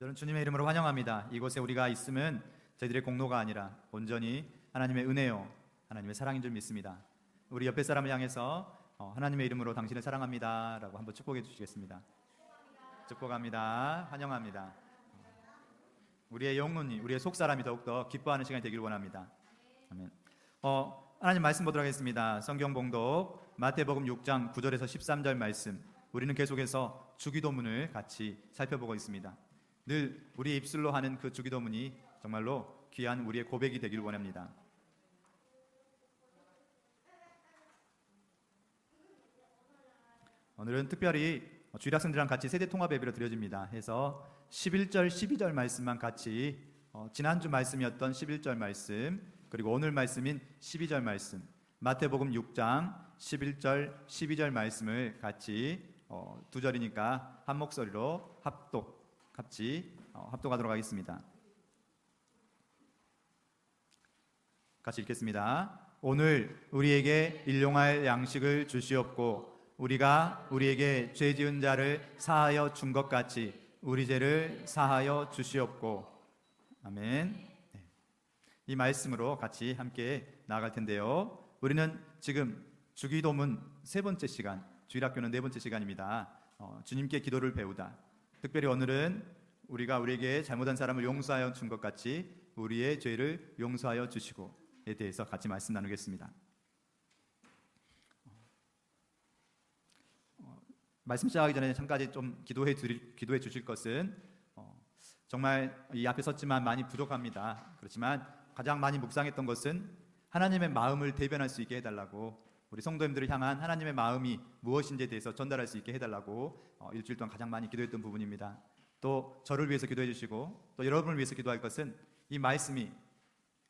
저는 주님의 이름으로 환영합니다. 이곳에 우리가 있음은 저희들의 공로가 아니라 온전히 하나님의 은혜요, 하나님의 사랑인 줄 믿습니다. 우리 옆에 사람을 향해서 하나님의 이름으로 당신을 사랑합니다 라고 한번 축복해 주시겠습니다. 축복합니다. 환영합니다. 우리의 영혼이, 우리의 속사람이 더욱더 기뻐하는 시간이 되길 원합니다. 아멘. 하나님 말씀 보도록 하겠습니다. 성경 봉독 마태복음 6장 9절에서 13절 말씀. 우리는 계속해서 주기도문을 같이 살펴보고 있습니다. 늘 우리의 입술로 하는 그 주기도문이 정말로 귀한 우리의 고백이 되길 원합니다. 오늘은 특별히 주일 학생들이랑 같이 세대 통합 예배로 드려집니다. 해서 11절, 12절 말씀만 같이 지난주 말씀이었던 11절 말씀, 그리고 오늘 말씀인 12절 말씀, 마태복음 6장 11절, 12절 말씀을 같이 두 절이니까 한 목소리로 합독하도록 하겠습니다. 같이 읽겠습니다. 오늘 우리에게 일용할 양식을 주시옵고 우리가 우리에게 죄 지은 자를 사하여 준 것 같이 우리 죄를 사하여 주시옵고. 아멘. 네. 이 말씀으로 같이 함께 나아갈 텐데요. 우리는 지금 주기도문 세 번째 시간, 주일학교는 네 번째 시간입니다. 주님께 기도를 배우다. 특별히 오늘은 우리가 우리에게 잘못한 사람을 용서하여 준 것 같이 우리의 죄를 용서하여 주시고에 대해서 같이 말씀 나누겠습니다. 말씀 시작하기 전에 잠깐 좀 기도해 주실 것은 정말 이 앞에 섰지만 많이 부족합니다. 그렇지만 가장 많이 묵상했던 것은 하나님의 마음을 대변할 수 있게 해달라고, 우리 성도님들을 향한 하나님의 마음이 무엇인지에 대해서 전달할 수 있게 해달라고 일주일 동안 가장 많이 기도했던 부분입니다. 또 저를 위해서 기도해 주시고 또 여러분을 위해서 기도할 것은 이 말씀이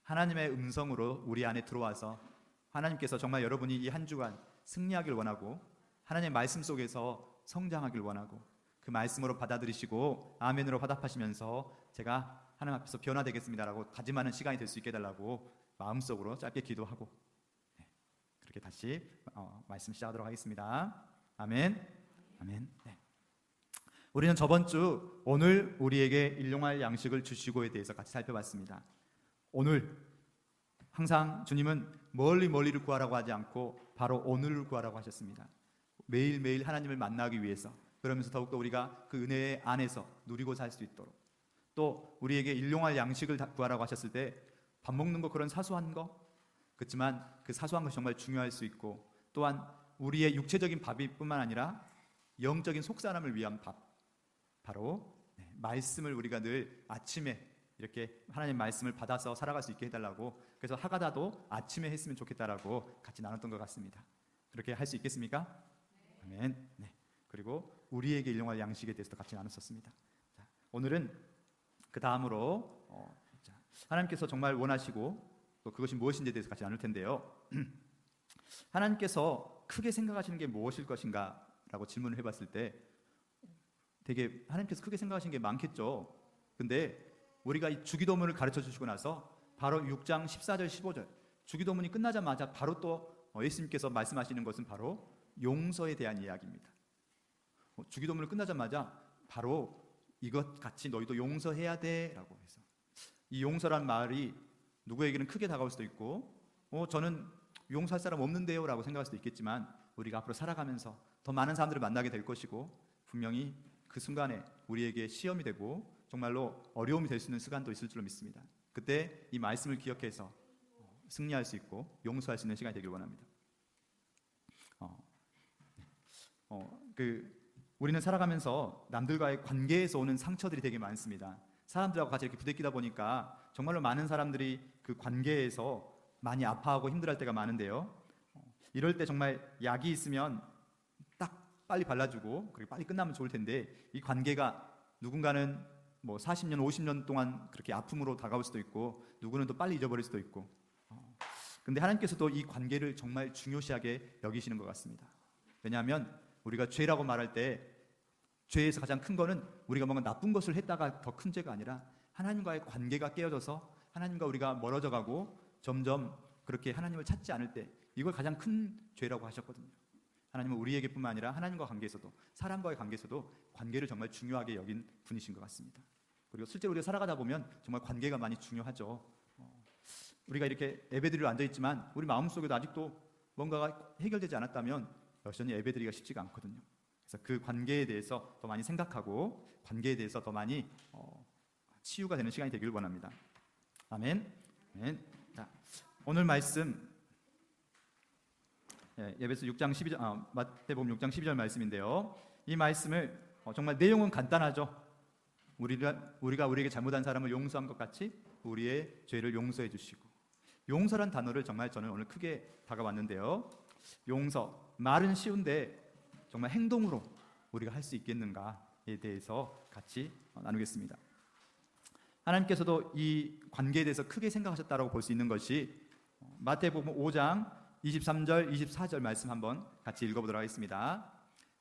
하나님의 음성으로 우리 안에 들어와서 하나님께서 정말 여러분이 이 한 주간 승리하길 원하고 하나님의 말씀 속에서 성장하길 원하고 그 말씀으로 받아들이시고 아멘으로 화답하시면서 제가 하나님 앞에서 변화되겠습니다라고 다짐하는 시간이 될 수 있게 해달라고 마음속으로 짧게 기도하고 그렇게 다시 말씀 시작하도록 하겠습니다. 아멘. 아멘. 네. 우리는 저번 주 오늘 우리에게 일용할 양식을 주시고에 대해서 같이 살펴봤습니다. 오늘 항상 주님은 멀리를 구하라고 하지 않고 바로 오늘을 구하라고 하셨습니다. 매일매일 하나님을 만나기 위해서, 그러면서 더욱더 우리가 그 은혜 안에서 누리고 살 수 있도록, 또 우리에게 일용할 양식을 구하라고 하셨을 때 밥 먹는 거, 그런 사소한 거, 그렇지만 그 사소한 것이 정말 중요할 수 있고, 또한 우리의 육체적인 밥이 뿐만 아니라 영적인 속사람을 위한 밥, 바로 말씀을 우리가 늘 아침에 이렇게 하나님 말씀을 받아서 살아갈 수 있게 해달라고, 그래서 하가다도 아침에 했으면 좋겠다라고 같이 나눴던 것 같습니다. 그렇게 할 수 있겠습니까? 아멘. 네. 그리고 우리에게 일용할 양식에 대해서도 같이 나눴었습니다. 자, 오늘은 그 다음으로 하나님께서 정말 원하시고 또 그것이 무엇인지에 대해서 같이 나눌 텐데요. 하나님께서 크게 생각하시는 게 무엇일 것인가 라고 질문을 해봤을 때 되게 하나님께서 크게 생각하시는 게 많겠죠. 근데 우리가 이 주기도문을 가르쳐 주시고 나서 바로 6장 14절 15절 주기도문이 끝나자마자 바로 또 예수님께서 말씀하시는 것은 바로 용서에 대한 이야기입니다. 주기도문을 끝나자마자 바로 이것 같이 너희도 용서해야 돼 라고 해서, 이 용서란 말이 누구에게는 크게 다가올 수도 있고 저는 용서할 사람 없는데요 라고 생각할 수도 있겠지만, 우리가 앞으로 살아가면서 더 많은 사람들을 만나게 될 것이고 분명히 그 순간에 우리에게 시험이 되고 정말로 어려움이 될 수 있는 시간도 있을 줄로 믿습니다. 그때 이 말씀을 기억해서 승리할 수 있고 용서할 수 있는 시간이 되길 원합니다. 우리는 살아가면서 남들과의 관계에서 오는 상처들이 되게 많습니다. 사람들하고 같이 이렇게 부대끼다 보니까 정말로 많은 사람들이 그 관계에서 많이 아파하고 힘들어할 때가 많은데요. 이럴 때 정말 약이 있으면 딱 빨리 발라주고 그리고 빨리 끝나면 좋을 텐데, 이 관계가 누군가는 40년, 50년 동안 그렇게 아픔으로 다가올 수도 있고 누구는 또 빨리 잊어버릴 수도 있고, 근데 하나님께서도 이 관계를 정말 중요시하게 여기시는 것 같습니다. 왜냐하면 우리가 죄라고 말할 때 죄에서 가장 큰 거는 우리가 뭔가 나쁜 것을 했다가 더 큰 죄가 아니라 하나님과의 관계가 깨어져서 하나님과 우리가 멀어져 가고 점점 그렇게 하나님을 찾지 않을 때, 이걸 가장 큰 죄라고 하셨거든요. 하나님은 우리에게뿐만 아니라 하나님과 관계에서도, 사람과의 관계에서도 관계를 정말 중요하게 여긴 분이신 것 같습니다. 그리고 실제로 우리가 살아가다 보면 정말 관계가 많이 중요하죠. 우리가 이렇게 예배드리러 앉아 있지만 우리 마음속에도 아직도 뭔가가 해결되지 않았다면 여전히 예배드리기가 쉽지가 않거든요. 그래서 그 관계에 대해서 더 많이 생각하고 관계에 대해서 더 많이 치유가 되는 시간이 되길 원합니다. 아멘. 아멘. 자, 오늘 말씀 에베소 6장 12절, 마태복음 6장 12절 말씀인데요. 이 말씀을 정말 내용은 간단하죠. 우리가 우리에게 잘못한 사람을 용서한 것 같이 우리의 죄를 용서해 주시고, 용서란 단어를 정말 저는 오늘 크게 다가왔는데요. 용서, 말은 쉬운데 정말 행동으로 우리가 할 수 있겠는가에 대해서 같이 나누겠습니다. 하나님께서도 이 관계에 대해서 크게 생각하셨다고 볼 수 있는 것이 마태복음 5장 23절, 24절 말씀 한번 같이 읽어보도록 하겠습니다.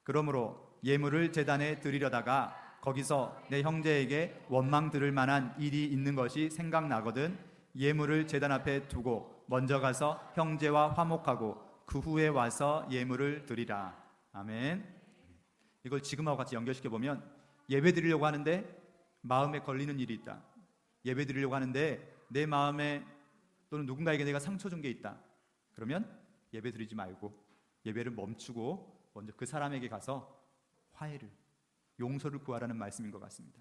그러므로 예물을 제단에 드리려다가 거기서 내 형제에게 원망 들을 만한 일이 있는 것이 생각나거든 예물을 제단 앞에 두고 먼저 가서 형제와 화목하고 그 후에 와서 예물을 드리라. 아멘. 이걸 지금하고 같이 연결시켜 보면 예배 드리려고 하는데 마음에 걸리는 일이 있다. 예배 드리려고 하는데 내 마음에 또는 누군가에게 내가 상처 준 게 있다. 그러면 예배 드리지 말고 예배를 멈추고 먼저 그 사람에게 가서 화해를, 용서를 구하라는 말씀인 것 같습니다.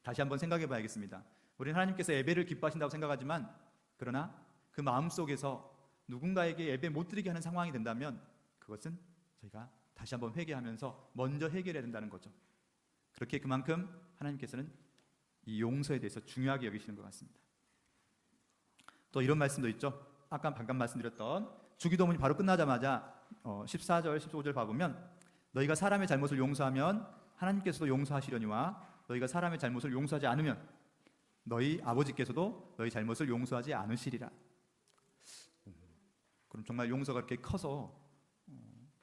다시 한번 생각해 봐야겠습니다. 우리는 하나님께서 예배를 기뻐하신다고 생각하지만 그러나 그 마음속에서 누군가에게 예배 못 드리게 하는 상황이 된다면 그것은 저희가 다시 한번 회개하면서 먼저 해결해야 된다는 거죠. 그렇게 그만큼 하나님께서는 이 용서에 대해서 중요하게 여기시는 것 같습니다. 또 이런 말씀도 있죠. 아까 방금 말씀드렸던 주기도문이 바로 끝나자마자 14절, 15절 봐보면 너희가 사람의 잘못을 용서하면 하나님께서도 용서하시려니와 너희가 사람의 잘못을 용서하지 않으면 너희 아버지께서도 너희 잘못을 용서하지 않으시리라. 그럼 정말 용서가 이렇게 커서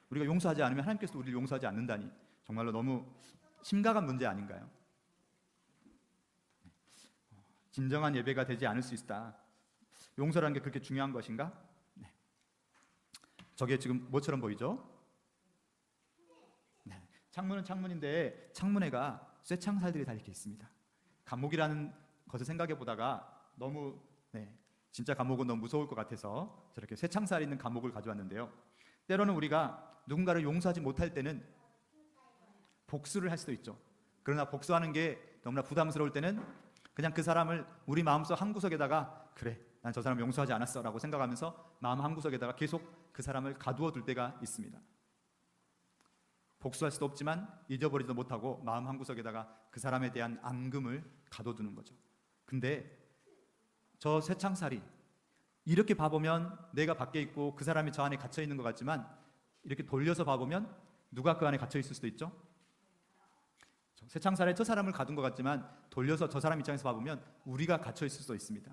우리가 용서하지 않으면 하나님께서도 우리를 용서하지 않는다니 정말로 너무 심각한 문제 아닌가요? 진정한 예배가 되지 않을 수 있다. 용서라는 게 그렇게 중요한 것인가? 네. 저게 지금 뭐처럼 보이죠? 네. 창문은 창문인데 창문에가 쇠창살들이 다 이렇게 있습니다. 감옥이라는 것을 생각해 보다가 너무 진짜 감옥은 너무 무서울 것 같아서 저렇게 쇠창살 있는 감옥을 가져왔는데요. 때로는 우리가 누군가를 용서하지 못할 때는 복수를 할 수도 있죠. 그러나 복수하는 게 너무나 부담스러울 때는 그냥 그 사람을 우리 마음속 한구석에다가 그래, 난 저 사람 용서하지 않았어 라고 생각하면서 마음 한구석에다가 계속 그 사람을 가두어 둘 때가 있습니다. 복수할 수도 없지만 잊어버리지도 못하고 마음 한구석에다가 그 사람에 대한 앙금을 가둬두는 거죠. 근데 저 쇠창살이 이렇게 봐보면 내가 밖에 있고 그 사람이 저 안에 갇혀 있는 것 같지만 이렇게 돌려서 봐보면 누가 그 안에 갇혀 있을 수도 있죠. 쇠창살에 저 사람을 가둔 것 같지만 돌려서 저 사람 입장에서 봐보면 우리가 갇혀 있을 수도 있습니다.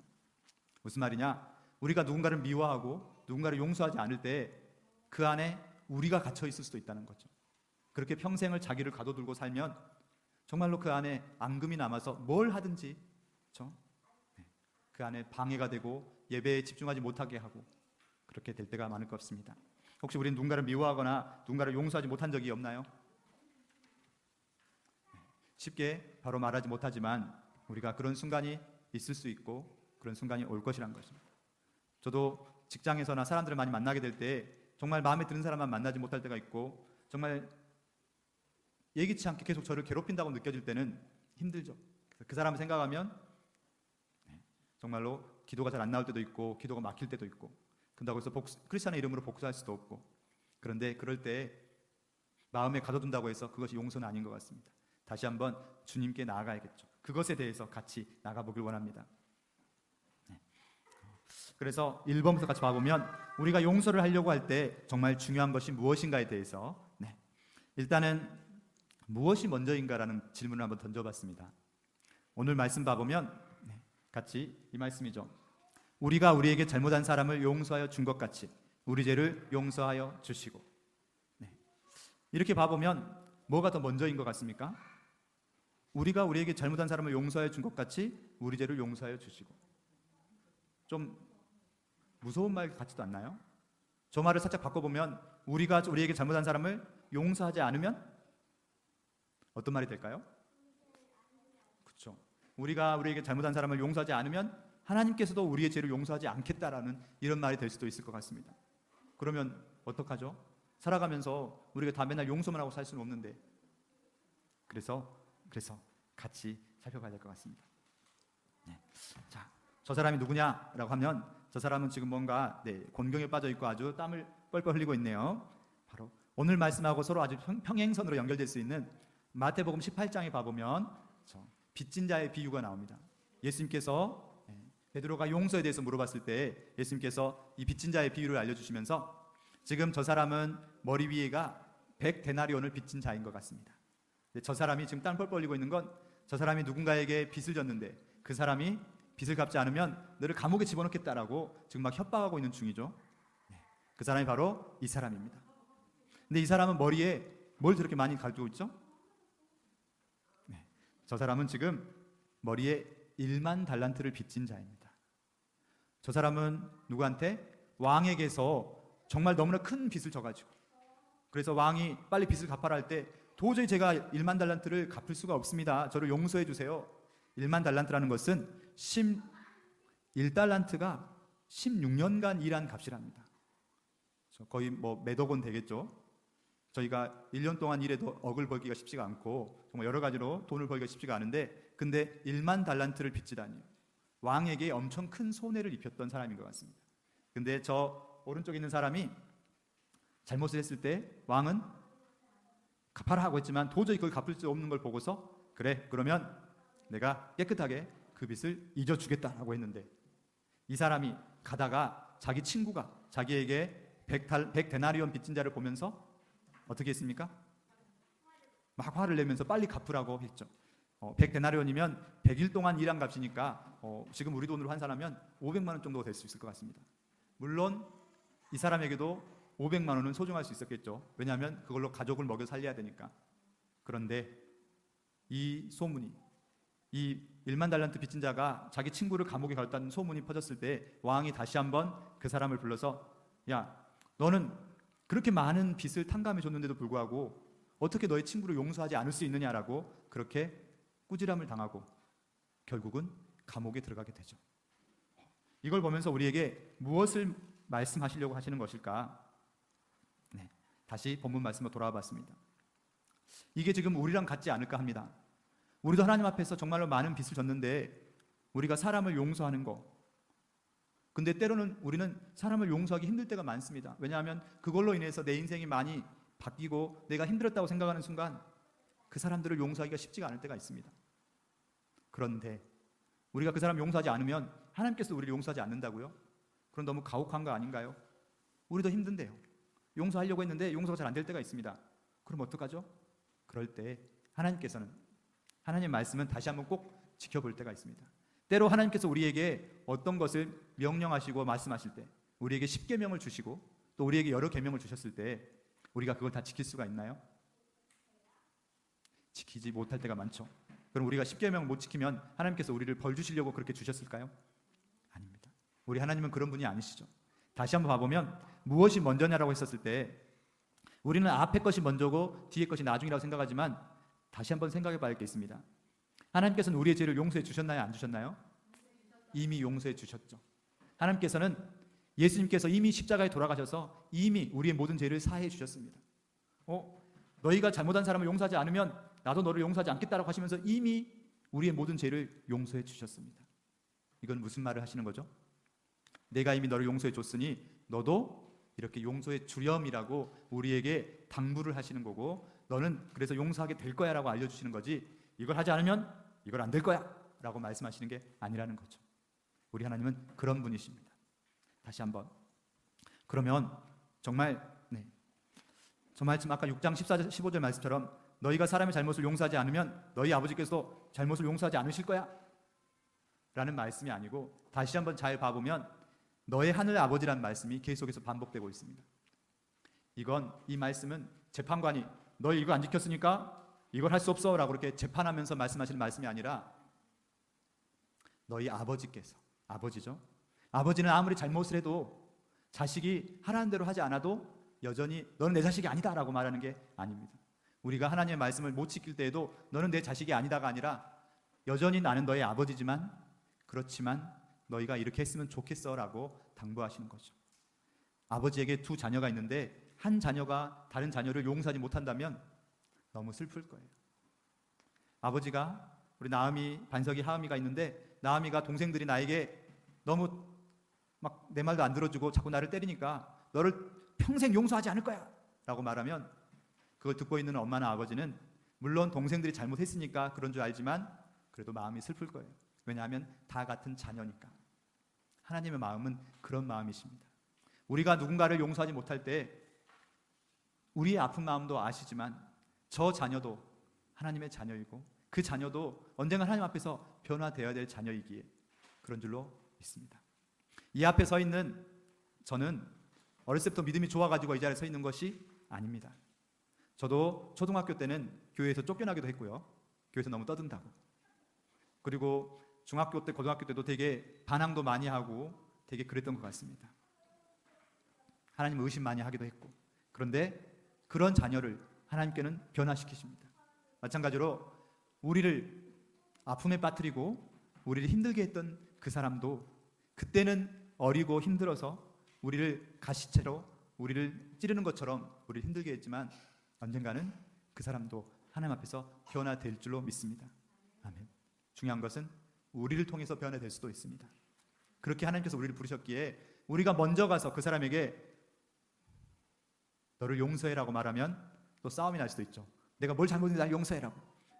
무슨 말이냐? 우리가 누군가를 미워하고 누군가를 용서하지 않을 때 그 안에 우리가 갇혀 있을 수도 있다는 거죠. 그렇게 평생을 자기를 가둬두고 살면 정말로 그 안에 앙금이 남아서 뭘 하든지 그 안에 방해가 되고 예배에 집중하지 못하게 하고 그렇게 될 때가 많을 것 같습니다. 혹시 우리는 누군가를 미워하거나 누군가를 용서하지 못한 적이 없나요? 쉽게 바로 말하지 못하지만 우리가 그런 순간이 있을 수 있고 그런 순간이 올 것이란 것입니다. 저도 직장에서나 사람들을 많이 만나게 될 때 정말 마음에 드는 사람만 만나지 못할 때가 있고 정말 예기치 않게 계속 저를 괴롭힌다고 느껴질 때는 힘들죠. 그 사람을 생각하면 정말로 기도가 잘 안 나올 때도 있고 기도가 막힐 때도 있고 그런다고 해서 크리스천의 이름으로 복수할 수도 없고 그런데 그럴 때 마음에 가둬둔다고 해서 그것이 용서는 아닌 것 같습니다. 다시 한번 주님께 나아가야겠죠. 그것에 대해서 같이 나가보길 원합니다. 그래서 1번부터 같이 봐보면 우리가 용서를 하려고 할 때 정말 중요한 것이 무엇인가에 대해서 일단은 무엇이 먼저인가라는 질문을 한번 던져봤습니다. 오늘 말씀 봐보면 같이 이 말씀이죠. 우리가 우리에게 잘못한 사람을 용서하여 준 것 같이 우리 죄를 용서하여 주시고 이렇게 봐보면 뭐가 더 먼저인 것 같습니까? 우리가 우리에게 잘못한 사람을 용서하여 준 것 같이 우리 죄를 용서하여 주시고 좀 무서운 말 같지도 않나요? 저 말을 살짝 바꿔보면 우리가 우리에게 잘못한 사람을 용서하지 않으면 어떤 말이 될까요? 우리가 우리에게 잘못한 사람을 용서하지 않으면 하나님께서도 우리의 죄를 용서하지 않겠다라는 이런 말이 될 수도 있을 것 같습니다. 그러면 어떡하죠? 살아가면서 우리가 다 맨날 용서만 하고 살 수는 없는데, 그래서 같이 살펴봐야 될 것 같습니다. 네. 자, 저 사람이 누구냐라고 하면 저 사람은 지금 뭔가 곤경에 빠져 있고 아주 땀을 뻘뻘 흘리고 있네요. 바로 오늘 말씀하고 서로 아주 평행선으로 연결될 수 있는 마태복음 18장에 봐보면 빚진 자의 비유가 나옵니다. 예수님께서 베드로가 용서에 대해서 물어봤을 때 예수님께서 이 빚진 자의 비유를 알려주시면서 지금 저 사람은 머리 위에가 100데나리온을 빚진 자인 것 같습니다. 저 사람이 지금 땀 뻘뻘 흘리고 있는 건 저 사람이 누군가에게 빚을 졌는데 그 사람이 빚을 갚지 않으면 너를 감옥에 집어넣겠다라고 지금 막 협박하고 있는 중이죠. 그 사람이 바로 이 사람입니다. 근데 이 사람은 머리에 뭘 저렇게 많이 가지고 있죠? 저 사람은 지금 머리에 1만 달란트를 빚진 자입니다. 저 사람은 누구한테? 왕에게서 정말 너무나 큰 빚을 져가지고, 그래서 왕이 빨리 빚을 갚아라 할 때 도저히 제가 1만 달란트를 갚을 수가 없습니다. 저를 용서해 주세요. 1만 달란트라는 것은 1달란트가 16년간 일한 값이랍니다. 거의 뭐 몇억 원 되겠죠. 저희가 1년 동안 일해도 억을 벌기가 쉽지가 않고 정말 여러 가지로 돈을 벌기가 쉽지가 않은데, 근데 1만 달란트를 빚지다니 왕에게 엄청 큰 손해를 입혔던 사람인 것 같습니다. 근데 저 오른쪽에 있는 사람이 잘못을 했을 때 왕은 갚아라 하고 했지만 도저히 그걸 갚을 수 없는 걸 보고서 그래, 그러면 내가 깨끗하게 그 빚을 잊어주겠다라고 했는데, 이 사람이 가다가 자기 친구가 자기에게 100데나리온 빚진 자를 보면서 어떻게 했습니까? 막 화를 내면서 빨리 갚으라고 했죠. 100데나리온이면 100일 동안 일한 값이니까 지금 우리 돈으로 환산하면 500만 원 정도가 될 수 있을 것 같습니다. 물론 이 사람에게도 500만 원은 소중할 수 있었겠죠. 왜냐하면 그걸로 가족을 먹여 살려야 되니까. 그런데 이 소문이, 이 1만 달란트 빚진 자가 자기 친구를 감옥에 갔다는 소문이 퍼졌을 때 왕이 다시 한번 그 사람을 불러서, 야, 너는 그렇게 많은 빚을 탕감해 줬는데도 불구하고 어떻게 너의 친구를 용서하지 않을 수 있느냐라고 그렇게 꾸지람을 당하고 결국은 감옥에 들어가게 되죠. 이걸 보면서 우리에게 무엇을 말씀하시려고 하시는 것일까? 다시 본문 말씀으로 돌아와 봤습니다. 이게 지금 우리랑 같지 않을까 합니다. 우리도 하나님 앞에서 정말로 많은 빚을 졌는데 우리가 사람을 용서하는 거, 근데 때로는 우리는 사람을 용서하기 힘들 때가 많습니다. 왜냐하면 그걸로 인해서 내 인생이 많이 바뀌고 내가 힘들었다고 생각하는 순간 그 사람들을 용서하기가 쉽지가 않을 때가 있습니다. 그런데 우리가 그 사람 용서하지 않으면 하나님께서 우리를 용서하지 않는다고요? 그럼 너무 가혹한 거 아닌가요? 우리도 힘든데요. 용서하려고 했는데 용서가 잘 안 될 때가 있습니다. 그럼 어떡하죠? 그럴 때 하나님께서는, 하나님 말씀은 다시 한번 꼭 지켜볼 때가 있습니다. 때로 하나님께서 우리에게 어떤 것을 명령하시고 말씀하실 때, 우리에게 10계명을 주시고 또 우리에게 여러 계명을 주셨을 때 우리가 그걸 다 지킬 수가 있나요? 지키지 못할 때가 많죠. 그럼 우리가 10계명을 못 지키면 하나님께서 우리를 벌 주시려고 그렇게 주셨을까요? 아닙니다. 우리 하나님은 그런 분이 아니시죠. 다시 한번 봐보면 무엇이 먼저냐라고 했었을 때 우리는 앞에 것이 먼저고 뒤에 것이 나중이라고 생각하지만 다시 한번 생각해 봐야 할 게 있습니다. 하나님께서는 우리의 죄를 용서해 주셨나요? 안 주셨나요? 이미 용서해 주셨죠. 하나님께서는 예수님께서 이미 십자가에 돌아가셔서 이미 우리의 모든 죄를 사해 주셨습니다. 너희가 잘못한 사람을 용서하지 않으면 나도 너를 용서하지 않겠다라고 하시면서 이미 우리의 모든 죄를 용서해 주셨습니다. 이건 무슨 말을 하시는 거죠? 내가 이미 너를 용서해 줬으니 너도 이렇게 용서해 주렴이라고 우리에게 당부를 하시는 거고, 너는 그래서 용서하게 될 거야 라고 알려주시는 거지, 이걸 하지 않으면 이걸 안 될 거야 라고 말씀하시는 게 아니라는 거죠. 우리 하나님은 그런 분이십니다. 다시 한번, 그러면 정말 저 말씀 아까 6장 14절 15절 말씀처럼 너희가 사람의 잘못을 용서하지 않으면 너희 아버지께서 잘못을 용서하지 않으실 거야 라는 말씀이 아니고, 다시 한번 잘 봐보면 너의 하늘 아버지라는 말씀이 계속해서 반복되고 있습니다. 이 말씀은 재판관이 너희 이거 안 지켰으니까 이걸 할 수 없어 라고 그렇게 재판하면서 말씀하시는 말씀이 아니라 너희 아버지께서, 아버지죠. 아버지는 아무리 잘못을 해도 자식이 하라는 대로 하지 않아도 여전히 너는 내 자식이 아니다 라고 말하는 게 아닙니다. 우리가 하나님의 말씀을 못 지킬 때에도 너는 내 자식이 아니다가 아니라 여전히 나는 너의 아버지지만 그렇지만 너희가 이렇게 했으면 좋겠어라고 당부하시는 거죠. 아버지에게 두 자녀가 있는데 한 자녀가 다른 자녀를 용서하지 못한다면 너무 슬플 거예요. 아버지가 우리 나음이, 반석이, 하음이가 있는데 나음이가 동생들이 나에게 너무 막 내 말도 안 들어주고 자꾸 나를 때리니까 너를 평생 용서하지 않을 거야 라고 말하면 그걸 듣고 있는 엄마나 아버지는 물론 동생들이 잘못했으니까 그런 줄 알지만 그래도 마음이 슬플 거예요. 왜냐하면 다 같은 자녀니까. 하나님의 마음은 그런 마음이십니다. 우리가 누군가를 용서하지 못할 때 우리의 아픈 마음도 아시지만 저 자녀도 하나님의 자녀이고 그 자녀도 언젠가 하나님 앞에서 변화되어야 될 자녀이기에 그런 줄로 믿습니다. 이 앞에 서 있는 저는 어렸을 때부터 믿음이 좋아가지고 이 자리에 서 있는 것이 아닙니다. 저도 초등학교 때는 교회에서 쫓겨나기도 했고요. 교회에서 너무 떠든다고. 그리고 중학교 때, 고등학교 때도 되게 반항도 많이 하고 되게 그랬던 것 같습니다. 하나님 의심 많이 하기도 했고. 그런데 그런 자녀를 하나님께는 변화시키십니다. 마찬가지로 우리를 아픔에 빠뜨리고 우리를 힘들게 했던 그 사람도 그때는 어리고 힘들어서 우리를 가시채로 우리를 찌르는 것처럼 우리를 힘들게 했지만 언젠가는 그 사람도 하나님 앞에서 변화될 줄로 믿습니다. 아멘. 중요한 것은 우리를 통해서 변화될 수도 있습니다. 그렇게 하나님께서 우리를 부르셨기에 우리가 먼저 가서 그 사람에게 너를 용서해라고 말하면 또 싸움이 날 수도 있죠. 내가 뭘 잘못했는지 날 용서해라고.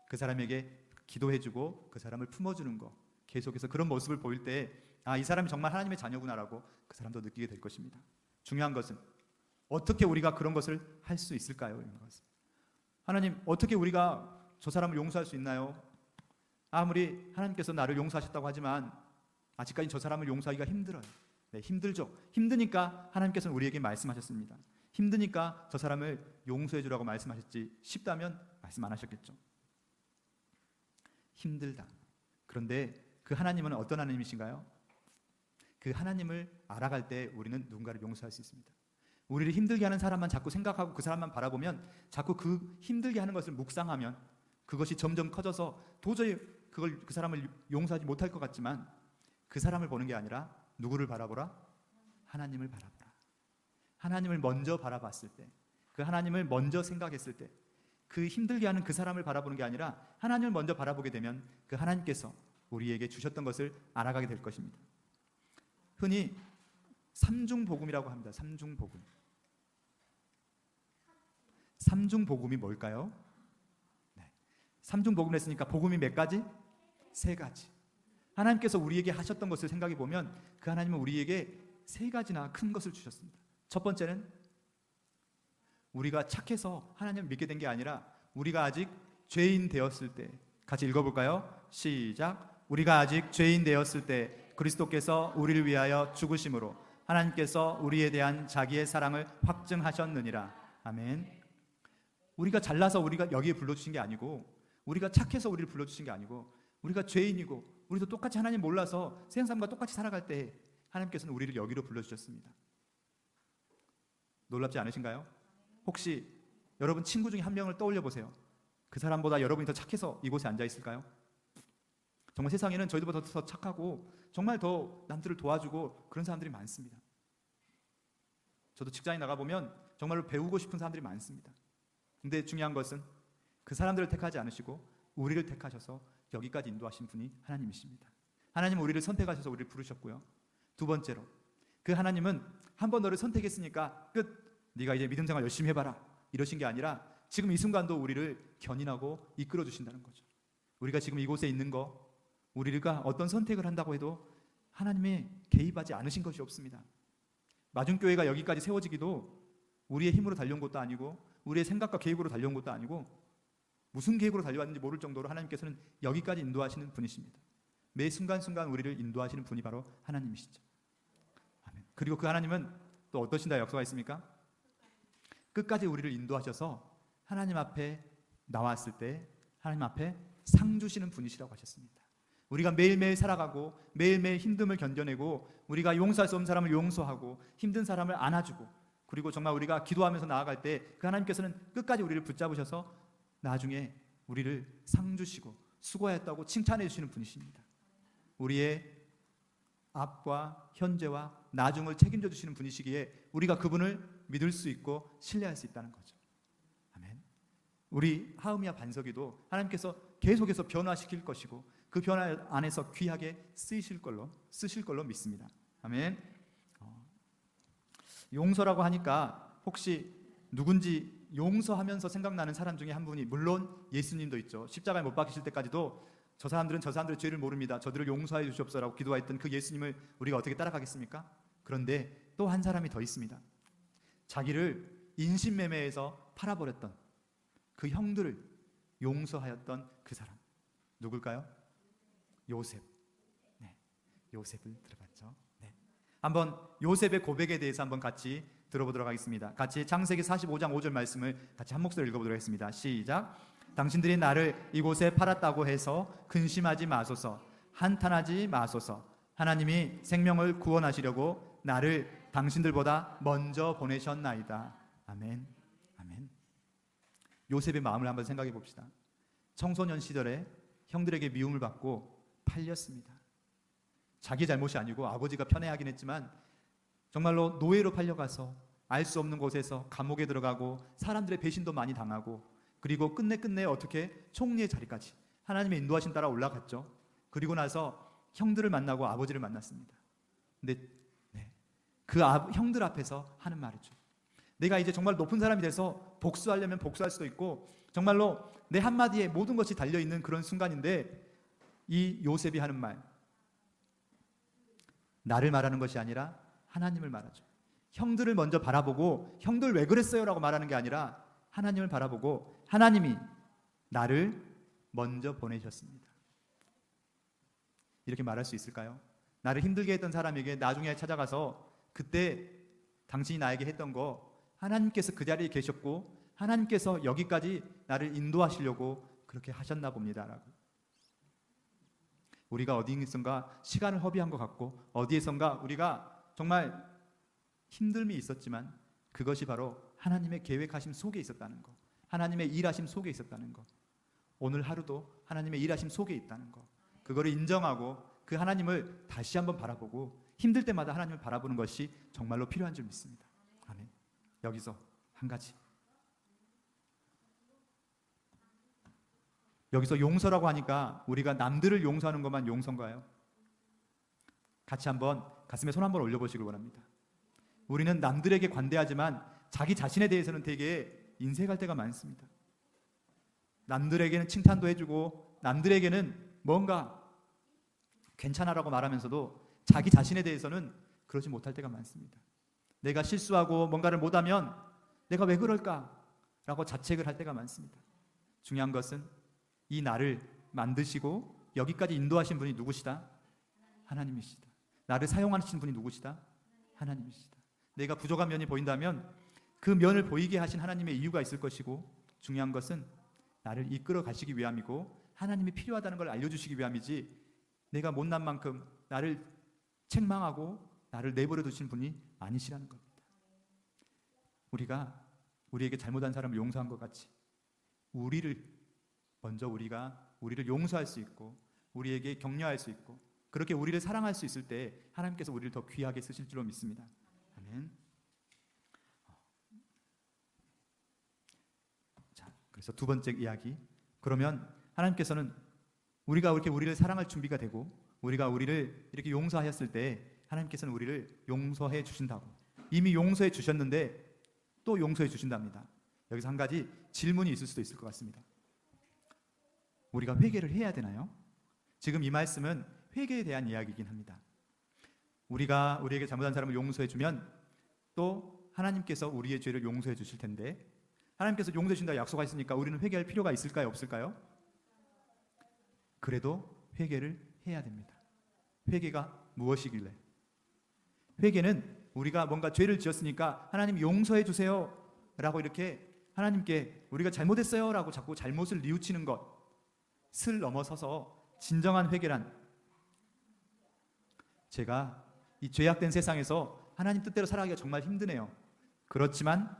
그 사람에게 기도해주고 그 사람을 품어주는 거, 계속해서 그런 모습을 보일 때 이 사람이 정말 하나님의 자녀구나라고 그 사람도 느끼게 될 것입니다. 중요한 것은 어떻게 우리가 그런 것을 할 수 있을까요? 하나님, 어떻게 우리가 저 사람을 용서할 수 있나요? 아무리 하나님께서 나를 용서하셨다고 하지만 아직까지 저 사람을 용서하기가 힘들어요. 네, 힘들죠. 힘드니까 하나님께서는 우리에게 말씀하셨습니다. 힘드니까 저 사람을 용서해 주라고 말씀하셨지 쉽다면 말씀 안 하셨겠죠. 힘들다. 그런데 그 하나님은 어떤 하나님이신가요? 그 하나님을 알아갈 때 우리는 누군가를 용서할 수 있습니다. 우리를 힘들게 하는 사람만 자꾸 생각하고 그 사람만 바라보면 자꾸 그 힘들게 하는 것을 묵상하면 그것이 점점 커져서 도저히 그 사람을 용서하지 못할 것 같지만 그 사람을 보는 게 아니라 누구를 바라보라? 하나님을 바라보라. 하나님을 먼저 바라봤을 때, 그 하나님을 먼저 생각했을 때, 그 힘들게 하는 그 사람을 바라보는 게 아니라 하나님을 먼저 바라보게 되면 그 하나님께서 우리에게 주셨던 것을 알아가게 될 것입니다. 흔히 삼중복음이라고 합니다. 삼중복음. 삼중복음이 뭘까요? 네. 삼중복음을 했으니까 복음이 몇 가지? 3가지. 하나님께서 우리에게 하셨던 것을 생각해 보면 그 하나님은 우리에게 3가지나 큰 것을 주셨습니다. 첫 번째는 우리가 착해서 하나님을 믿게 된 게 아니라 우리가 아직 죄인 되었을 때, 같이 읽어볼까요? 시작. 우리가 아직 죄인 되었을 때 그리스도께서 우리를 위하여 죽으심으로 하나님께서 우리에 대한 자기의 사랑을 확증하셨느니라. 아멘. 우리가 잘나서 우리가 여기에 불러주신 게 아니고, 우리가 착해서 우리를 불러주신 게 아니고, 우리가 죄인이고 우리도 똑같이 하나님 몰라서 세상 사람과 똑같이 살아갈 때 하나님께서는 우리를 여기로 불러주셨습니다. 놀랍지 않으신가요? 혹시 여러분 친구 중에 한 명을 떠올려 보세요. 그 사람보다 여러분이 더 착해서 이곳에 앉아 있을까요? 정말 세상에는 저희들보다 더 착하고 정말 더 남들을 도와주고 그런 사람들이 많습니다. 저도 직장에 나가보면 정말로 배우고 싶은 사람들이 많습니다. 근데 중요한 것은 그 사람들을 택하지 않으시고 우리를 택하셔서 여기까지 인도하신 분이 하나님이십니다. 하나님은 우리를 선택하셔서 우리를 부르셨고요. 두 번째로 그 하나님은 한 번 너를 선택했으니까 끝, 네가 이제 믿음 생활 열심히 해봐라 이러신 게 아니라 지금 이 순간도 우리를 견인하고 이끌어 주신다는 거죠. 우리가 지금 이곳에 있는 거, 우리가 어떤 선택을 한다고 해도 하나님이 개입하지 않으신 것이 없습니다. 마중교회가 여기까지 세워지기도 우리의 힘으로 달려온 것도 아니고 우리의 생각과 계획으로 달려온 것도 아니고 무슨 계획으로 달려왔는지 모를 정도로 하나님께서는 여기까지 인도하시는 분이십니다. 매 순간순간 우리를 인도하시는 분이 바로 하나님이시죠. 아멘. 그리고 그 하나님은 또 어떠신다 역사가 있습니까? 끝까지 우리를 인도하셔서 하나님 앞에 나왔을 때 하나님 앞에 상 주시는 분이시라고 하셨습니다. 우리가 매일매일 살아가고 매일매일 힘듦을 견뎌내고 우리가 용서할 수 없는 사람을 용서하고 힘든 사람을 안아주고 그리고 정말 우리가 기도하면서 나아갈 때 그 하나님께서는 끝까지 우리를 붙잡으셔서 나중에 우리를 상 주시고 수고했다고 칭찬해 주시는 분이십니다. 우리의 앞과 현재와 나중을 책임져 주시는 분이시기에 우리가 그분을 믿을 수 있고 신뢰할 수 있다는 거죠. 아멘. 우리 하음이와 반석이도 하나님께서 계속해서 변화시킬 것이고 그 변화 안에서 귀하게 쓰실 걸로 믿습니다. 아멘. 용서라고 하니까 혹시 누군지 용서하면서 생각나는 사람 중에 한 분이 물론 예수님도 있죠. 십자가에 못 박히실 때까지도 저 사람들은 저 사람들의 죄를 모릅니다. 저들을 용서해 주시옵소서라고 기도했던 그 예수님을 우리가 어떻게 따라가겠습니까? 그런데 또 한 사람이 더 있습니다. 자기를 인신매매해서 팔아버렸던 그 형들을 용서하였던 그 사람. 누굴까요? 요셉. 네, 요셉을 들어봤죠. 네. 한번 요셉의 고백에 대해서 한번 같이 들어보도록 하겠습니다. 같이 창세기 45장 5절 말씀을 같이 한 목소리로 읽어보도록 하겠습니다. 시작. 당신들이 나를 이곳에 팔았다고 해서 근심하지 마소서, 한탄하지 마소서. 하나님이 생명을 구원하시려고 나를 당신들보다 먼저 보내셨나이다. 아멘. 아멘. 요셉의 마음을 한번 생각해 봅시다. 청소년 시절에 형들에게 미움을 받고 팔렸습니다. 자기 잘못이 아니고 아버지가 편애하긴 했지만 정말로 노예로 팔려가서 알 수 없는 곳에서 감옥에 들어가고 사람들의 배신도 많이 당하고 그리고 끝내 어떻게 총리의 자리까지 하나님의 인도하심 따라 올라갔죠. 그리고 나서 형들을 만나고 아버지를 만났습니다. 근데 그 형들 앞에서 하는 말이죠. 내가 이제 정말 높은 사람이 돼서 복수하려면 복수할 수도 있고 정말로 내 한마디에 모든 것이 달려있는 그런 순간인데 이 요셉이 하는 말, 나를 말하는 것이 아니라 하나님을 말하죠. 형들을 먼저 바라보고 형들 왜 그랬어요? 라고 말하는 게 아니라 하나님을 바라보고 하나님이 나를 먼저 보내셨습니다. 이렇게 말할 수 있을까요? 나를 힘들게 했던 사람에게 나중에 찾아가서 그때 당신이 나에게 했던 거 하나님께서 그 자리에 계셨고 하나님께서 여기까지 나를 인도하시려고 그렇게 하셨나 봅니다 라고. 우리가 어디에선가 시간을 허비한 것 같고 어디에선가 우리가 정말 힘듦이 있었지만 그것이 바로 하나님의 계획하심 속에 있었다는 거, 하나님의 일하심 속에 있었다는 거, 오늘 하루도 하나님의 일하심 속에 있다는 거, 그거를 인정하고 그 하나님을 다시 한번 바라보고 힘들 때마다 하나님을 바라보는 것이 정말로 필요한 줄 믿습니다. 아멘. 여기서 한 가지, 여기서 용서라고 하니까 우리가 남들을 용서하는 것만 용서인가요? 같이 한번 가슴에 손 한번 올려보시길 원합니다. 우리는 남들에게 관대하지만 자기 자신에 대해서는 되게 인색할 때가 많습니다. 남들에게는 칭찬도 해주고 남들에게는 뭔가 괜찮아라고 말하면서도 자기 자신에 대해서는 그러지 못할 때가 많습니다. 내가 실수하고 뭔가를 못하면 내가 왜 그럴까라고 자책을 할 때가 많습니다. 중요한 것은 이 나를 만드시고 여기까지 인도하신 분이 누구시다? 하나님이시다. 나를 사용하신 분이 누구시다? 하나님이시다. 내가 부족한 면이 보인다면 그 면을 보이게 하신 하나님의 이유가 있을 것이고 중요한 것은 나를 이끌어 가시기 위함이고 하나님이 필요하다는 걸 알려주시기 위함이지 내가 못난 만큼 나를 책망하고 나를 내버려 두신 분이 아니시라는 겁니다. 우리가 우리에게 잘못한 사람을 용서한 것 같이 우리를 용서할 수 있고 우리에게 격려할 수 있고 그렇게 우리를 사랑할 수 있을 때 하나님께서 우리를 더 귀하게 쓰실 줄로 믿습니다. 아멘. 자, 그래서 두 번째 이야기. 그러면 하나님께서는 우리가 이렇게 우리를 사랑할 준비가 되고 우리가 우리를 이렇게 용서하였을 때 하나님께서는 우리를 용서해 주신다고. 이미 용서해 주셨는데 또 용서해 주신답니다. 여기서 한 가지 질문이 있을 수도 있을 것 같습니다. 우리가 회개를 해야 되나요? 지금 이 말씀은 회개에 대한 이야기이긴 합니다. 우리가 우리에게 잘못한 사람을 용서해 주면 또 하나님께서 우리의 죄를 용서해 주실 텐데 하나님께서 용서해 주신다고 약속하셨으니까 우리는 회개할 필요가 있을까요? 없을까요? 그래도 회개를 해야 됩니다. 회개가 무엇이길래? 회개는 우리가 뭔가 죄를 지었으니까 하나님 용서해 주세요 라고 이렇게 하나님께 우리가 잘못했어요 라고 자꾸 잘못을 뉘우치는 것을 넘어서서 진정한 회개란 제가 이 죄악된 세상에서 하나님 뜻대로 살아가기가 정말 힘드네요. 그렇지만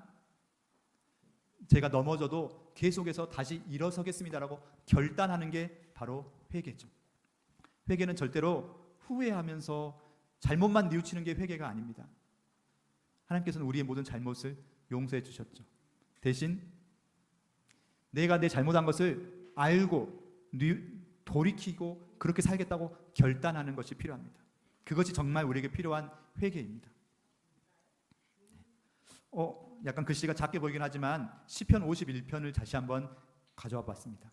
제가 넘어져도 계속해서 다시 일어서겠습니다라고 결단하는 게 바로 회개죠. 회개는 절대로 후회하면서 잘못만 뉘우치는 게 회개가 아닙니다. 하나님께서는 우리의 모든 잘못을 용서해 주셨죠. 대신 내가 내 잘못한 것을 알고 돌이키고 그렇게 살겠다고 결단하는 것이 필요합니다. 그것이 정말 우리에게 필요한 회개입니다. 약간 글씨가 작게 보이긴 하지만 시편 51편을 다시 한번 가져와 봤습니다.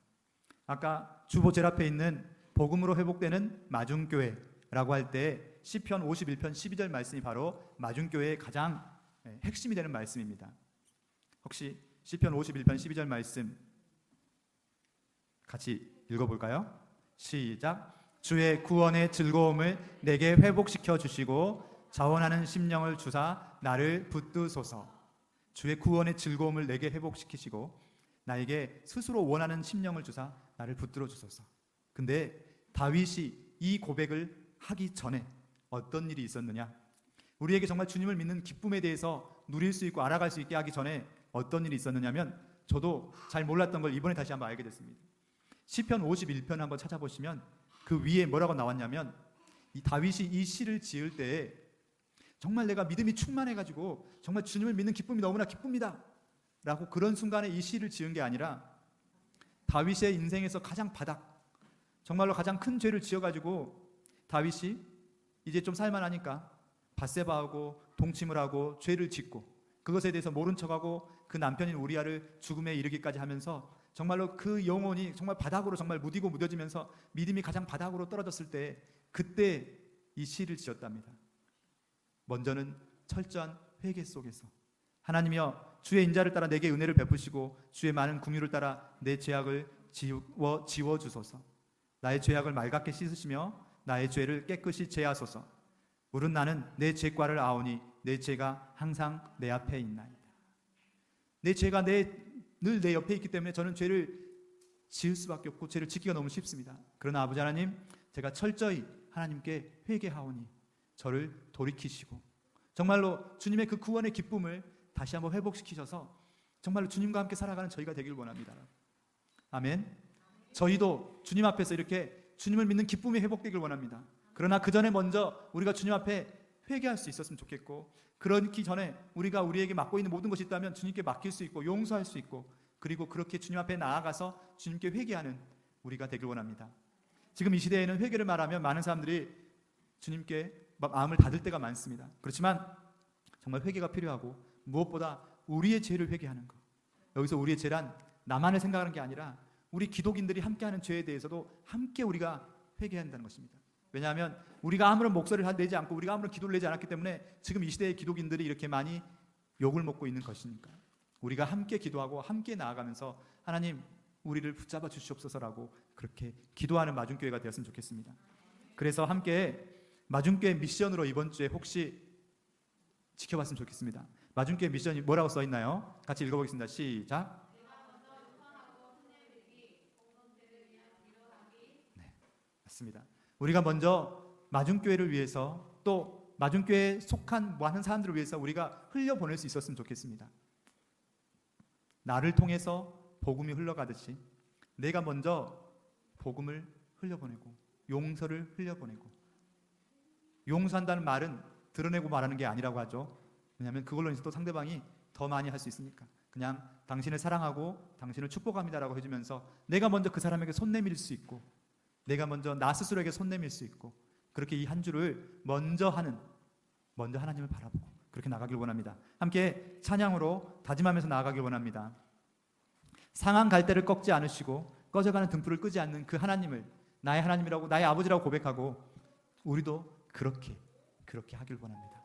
아까 주보 제일 앞에 있는 복음으로 회복되는 마중교회라고 할 때 시편 51편 12절 말씀이 바로 마중교회의 가장 핵심이 되는 말씀입니다. 혹시 시편 51편 12절 말씀 같이 읽어볼까요? 시작. 주의 구원의 즐거움을 내게 회복시켜 주시고 자원하는 심령을 주사 나를 붙드소서. 주의 구원의 즐거움을 내게 회복시키시고 나에게 스스로 원하는 심령을 주사 나를 붙들어 주소서. 근데 다윗이 이 고백을 하기 전에 어떤 일이 있었느냐? 우리에게 정말 주님을 믿는 기쁨에 대해서 누릴 수 있고 알아갈 수 있게 하기 전에 어떤 일이 있었느냐면 저도 잘 몰랐던 걸 이번에 다시 한번 알게 됐습니다. 시편 51편 한번 찾아보시면 그 위에 뭐라고 나왔냐면 이 다윗이 이 시를 지을 때에 정말 내가 믿음이 충만해가지고 정말 주님을 믿는 기쁨이 너무나 기쁩니다 라고 그런 순간에 이 시를 지은 게 아니라 다윗의 인생에서 가장 바닥, 정말로 가장 큰 죄를 지어가지고 다윗이 이제 좀 살만하니까 밧세바하고 동침을 하고 죄를 짓고 그것에 대해서 모른 척하고 그 남편인 우리아를 죽음에 이르기까지 하면서 정말로 그 영혼이 정말 바닥으로 정말 무디고 무뎌지면서 믿음이 가장 바닥으로 떨어졌을 때 그때 이 시를 지었답니다. 먼저는 철저한 회개 속에서 하나님이여 주의 인자를 따라 내게 은혜를 베푸시고 주의 많은 긍휼을 따라 내 죄악을 지워주소서. 나의 죄악을 맑게 씻으시며 나의 죄를 깨끗이 제하소서. 물은 나는 내 죄과를 아오니 내 죄가 항상 내 앞에 있나이다. 내 죄가 늘 내 옆에 있기 때문에 저는 죄를 지을 수밖에 없고 죄를 짓기가 너무 쉽습니다. 그러나 아버지 하나님, 제가 철저히 하나님께 회개하오니 저를 돌이키시고 정말로 주님의 그 구원의 기쁨을 다시 한번 회복시키셔서 정말로 주님과 함께 살아가는 저희가 되길 원합니다. 아멘. 저희도 주님 앞에서 이렇게 주님을 믿는 기쁨이 회복되길 원합니다. 그러나 그 전에 먼저 우리가 주님 앞에 회개할 수 있었으면 좋겠고, 그러기 전에 우리가 우리에게 맡고 있는 모든 것이 있다면 주님께 맡길 수 있고 용서할 수 있고, 그리고 그렇게 주님 앞에 나아가서 주님께 회개하는 우리가 되길 원합니다. 지금 이 시대에는 회개를 말하면 많은 사람들이 주님께 마음을 닫을 때가 많습니다. 그렇지만 정말 회개가 필요하고 무엇보다 우리의 죄를 회개하는 것. 여기서 우리의 죄란 나만을 생각하는 게 아니라 우리 기독인들이 함께하는 죄에 대해서도 함께 우리가 회개한다는 것입니다. 왜냐하면 우리가 아무런 목소리를 내지 않고 우리가 아무런 기도를 내지 않았기 때문에 지금 이 시대의 기독인들이 이렇게 많이 욕을 먹고 있는 것이니까 우리가 함께 기도하고 함께 나아가면서 하나님 우리를 붙잡아 주시옵소서라고 그렇게 기도하는 마중교회가 되었으면 좋겠습니다. 그래서 함께 마중교회 미션으로 이번 주에 혹시 지켜봤으면 좋겠습니다. 마중교회 미션이 뭐라고 써 있나요? 같이 읽어보겠습니다. 시작. 네, 맞습니다. 우리가 먼저 마중교회를 위해서 또 마중교회에 속한 많은 사람들을 위해서 우리가 흘려보낼 수 있었으면 좋겠습니다. 나를 통해서 복음이 흘러가듯이 내가 먼저 복음을 흘려보내고 용서를 흘려보내고, 용서한다는 말은 드러내고 말하는 게 아니라고 하죠. 왜냐하면 그걸로 인해서 또 상대방이 더 많이 할 수 있으니까 그냥 당신을 사랑하고 당신을 축복합니다라고 해주면서 내가 먼저 그 사람에게 손 내밀 수 있고 내가 먼저 나 스스로에게 손 내밀 수 있고 그렇게 이 한 주를 먼저 하나님을 바라보고 그렇게 나가길 원합니다. 함께 찬양으로 다짐하면서 나아가길 원합니다. 상한 갈대를 꺾지 않으시고 꺼져가는 등불을 끄지 않는 그 하나님을 나의 하나님이라고 나의 아버지라고 고백하고 우리도 그렇게 하길 원합니다.